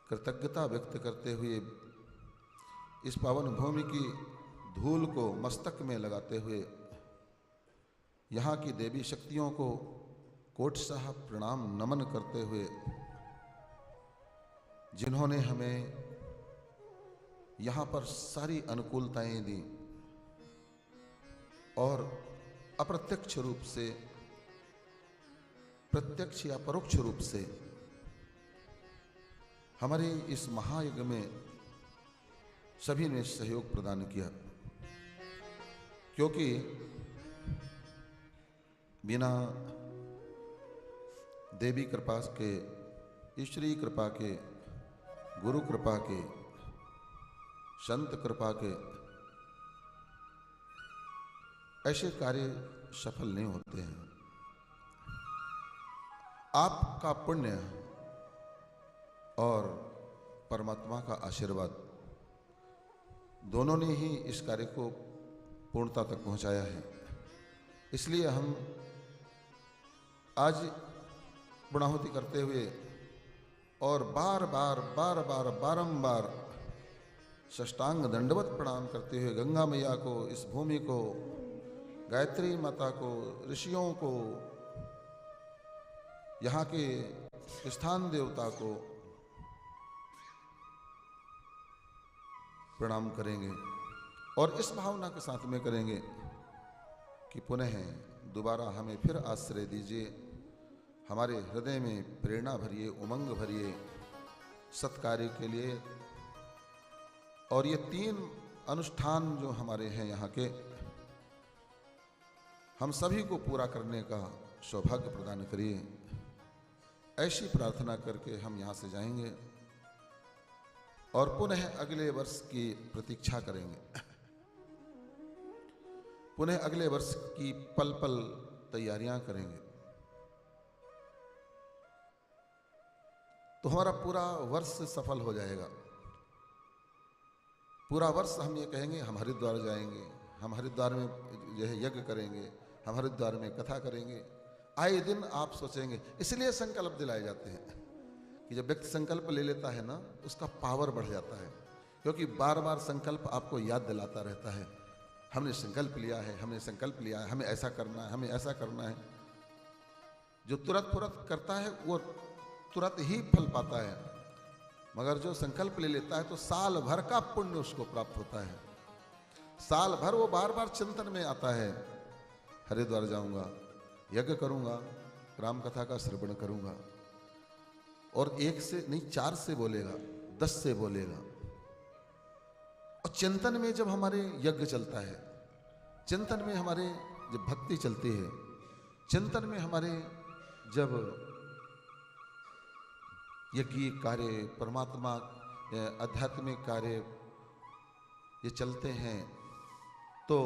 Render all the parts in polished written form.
कृतज्ञता व्यक्त करते हुए इस पावन भूमि की धूल को मस्तक में लगाते हुए यहाँ की देवी शक्तियों को कोटशाह प्रणाम नमन करते हुए, जिन्होंने हमें यहाँ पर सारी अनुकूलताएं दी और अप्रत्यक्ष रूप से, प्रत्यक्ष या परोक्ष रूप से हमारे इस महायज्ञ में सभी ने सहयोग प्रदान किया, क्योंकि बिना देवी कृपा के, ईश्वरीय कृपा के, गुरु कृपा के, संत कृपा के ऐसे कार्य सफल नहीं होते हैं। आपका पुण्य और परमात्मा का आशीर्वाद दोनों ने ही इस कार्य को पूर्णता तक पहुंचाया है। इसलिए हम आज पूर्णाहुति करते हुए और बारंबार साष्टांग दंडवत प्रणाम करते हुए गंगा मैया को, इस भूमि को, गायत्री माता को, ऋषियों को, यहाँ के स्थान देवता को प्रणाम करेंगे और इस भावना के साथ में करेंगे कि पुनः दोबारा हमें फिर आश्रय दीजिए, हमारे हृदय में प्रेरणा भरिए, उमंग भरिए सत्कार्य के लिए। और ये 3 अनुष्ठान जो हमारे हैं यहाँ के, हम सभी को पूरा करने का सौभाग्य प्रदान करिए। ऐसी प्रार्थना करके हम यहाँ से जाएंगे और पुनः अगले वर्ष की प्रतीक्षा करेंगे। पुनः अगले वर्ष की पल पल तैयारियां करेंगे, तो हमारा पूरा वर्ष सफल हो जाएगा। पूरा वर्ष हम ये कहेंगे हम हरिद्वार जाएंगे, हम हरिद्वार में जो है यज्ञ करेंगे, हम हरिद्वार में कथा करेंगे। आए दिन आप सोचेंगे, इसलिए संकल्प दिलाए जाते हैं कि जब व्यक्ति संकल्प ले लेता है ना, उसका पावर बढ़ जाता है, क्योंकि बार बार संकल्प आपको याद दिलाता रहता है, हमने संकल्प लिया है, हमने संकल्प लिया है, हमें ऐसा करना है, हमें ऐसा करना है। जो तुरंत करता है वो तुरंत ही फल पाता है, मगर जो संकल्प ले लेता है तो साल भर का पुण्य उसको प्राप्त होता है। साल भर वो बार बार चिंतन में आता है, हरिद्वार जाऊंगा, यज्ञ करूंगा, राम कथा का श्रवण करूंगा, और 1 से नहीं 4 से बोलेगा, 10 से बोलेगा। और चिंतन में जब हमारे यज्ञ चलता है, चिंतन में हमारे जब भक्ति चलती है, चिंतन में हमारे जब यज्ञ कार्य, परमात्मा आध्यात्मिक कार्य ये चलते हैं, तो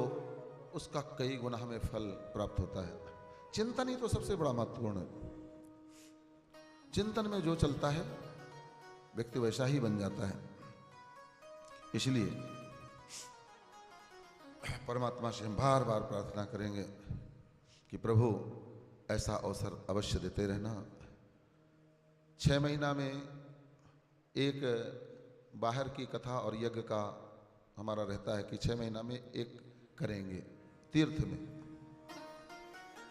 उसका कई गुना हमें फल प्राप्त होता है। चिंतन ही तो सबसे बड़ा महत्वपूर्ण है। चिंतन में जो चलता है व्यक्ति वैसा ही बन जाता है। इसलिए परमात्मा से हम बार बार प्रार्थना करेंगे कि प्रभु ऐसा अवसर अवश्य देते रहना। 6 महीना में एक बाहर की कथा और यज्ञ का हमारा रहता है कि 6 महीना में एक करेंगे तीर्थ में।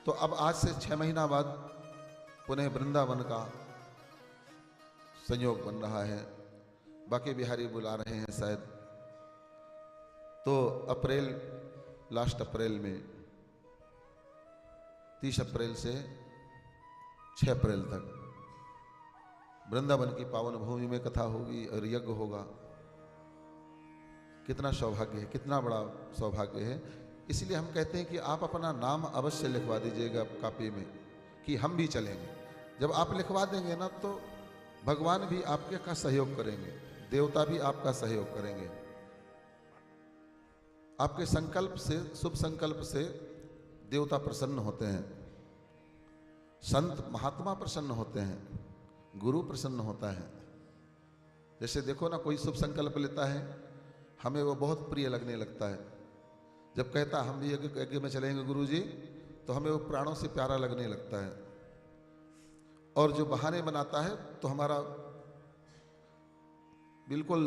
तो अब आज से 6 महीना बाद पुनः वृंदावन का संयोग बन रहा है, बाकी बिहारी बुला रहे हैं शायद, तो अप्रैल, लास्ट अप्रैल में 30 अप्रैल से 6 अप्रैल तक वृंदावन की पावन भूमि में कथा होगी और यज्ञ होगा। कितना सौभाग्य है, कितना बड़ा सौभाग्य है। इसलिए हम कहते हैं कि आप अपना नाम अवश्य लिखवा दीजिएगा कॉपी में कि हम भी चलेंगे। जब आप लिखवा देंगे ना, तो भगवान भी आपके का सहयोग करेंगे, देवता भी आपका सहयोग करेंगे। आपके संकल्प से, शुभ संकल्प से देवता प्रसन्न होते हैं, संत महात्मा प्रसन्न होते हैं, गुरु प्रसन्न होता है। जैसे देखो ना, कोई शुभ संकल्प लेता है, हमें वो बहुत प्रिय लगने लगता है। जब कहता हम भी यज्ञ में चलेंगे गुरुजी, तो हमें वो प्राणों से प्यारा लगने लगता है। और जो बहाने बनाता है तो हमारा बिल्कुल